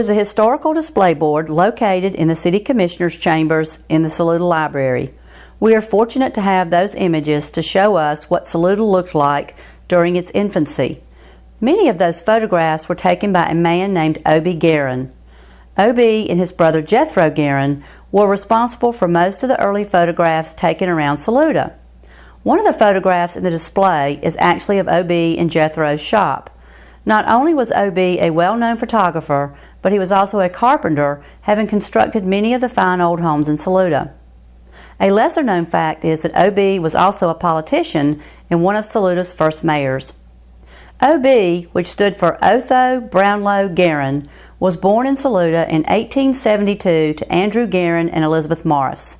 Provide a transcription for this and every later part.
There's a historical display board located in the City Commissioner's chambers in the Saluda Library. We are fortunate to have those images to show us what Saluda looked like during its infancy. Many of those photographs were taken by a man named OB Garren. OB and his brother Jethro Garren were responsible for most of the early photographs taken around Saluda. One of the photographs in the display is actually of OB and Jethro's shop. Not only was OB a well-known photographer, but he was also a carpenter, having constructed many of the fine old homes in Saluda. A lesser-known fact is that OB was also a politician and one of Saluda's first mayors. OB, which stood for Otho Brownlow Garren, was born in Saluda in 1872 to Andrew Garren and Elizabeth Morris.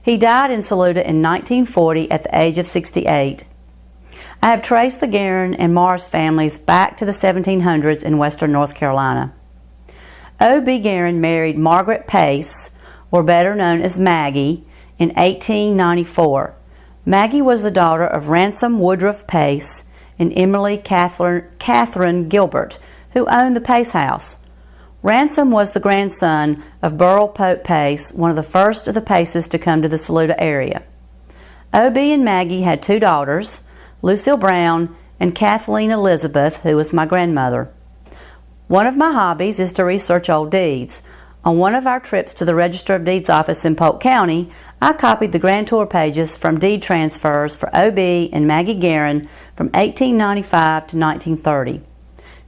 He died in Saluda in 1940 at the age of 68. I have traced the Garren and Morris families back to the 1700s in western North Carolina. O.B. Garren married Margaret Pace, or better known as Maggie, in 1894. Maggie was the daughter of Ransom Woodruff Pace and Emily Catherine Gilbert, who owned the Pace House. Ransom was the grandson of Burrell Pope Pace, one of the first of the Paces to come to the Saluda area. O.B. and Maggie had two daughters, Lucille Brown and Kathleen Elizabeth, who was my grandmother. One of my hobbies is to research old deeds. On one of our trips to the Register of Deeds office in Polk County, I copied the grand tour pages from deed transfers for O.B. and Maggie Garren from 1895 to 1930.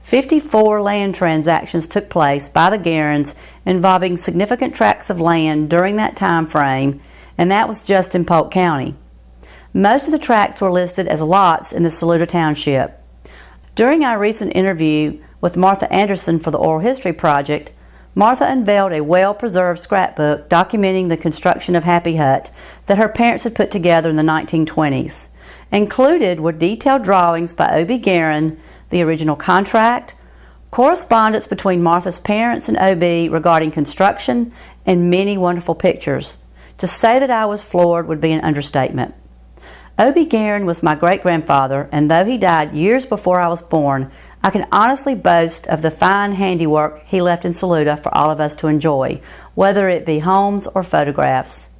54 land transactions took place by the Garrens involving significant tracts of land during that time frame, and that was just in Polk County. Most of the tracts were listed as lots in the Saluda Township. During our recent interview with Martha Anderson for the Oral History Project, Martha unveiled a well-preserved scrapbook documenting the construction of Happy Hut that her parents had put together in the 1920s. Included were detailed drawings by O.B. Garren, the original contract, correspondence between Martha's parents and O.B. regarding construction, and many wonderful pictures. To say that I was floored would be an understatement. O.B. Garren was my great-grandfather, and though he died years before I was born, I can honestly boast of the fine handiwork he left in Saluda for all of us to enjoy, whether it be homes or photographs.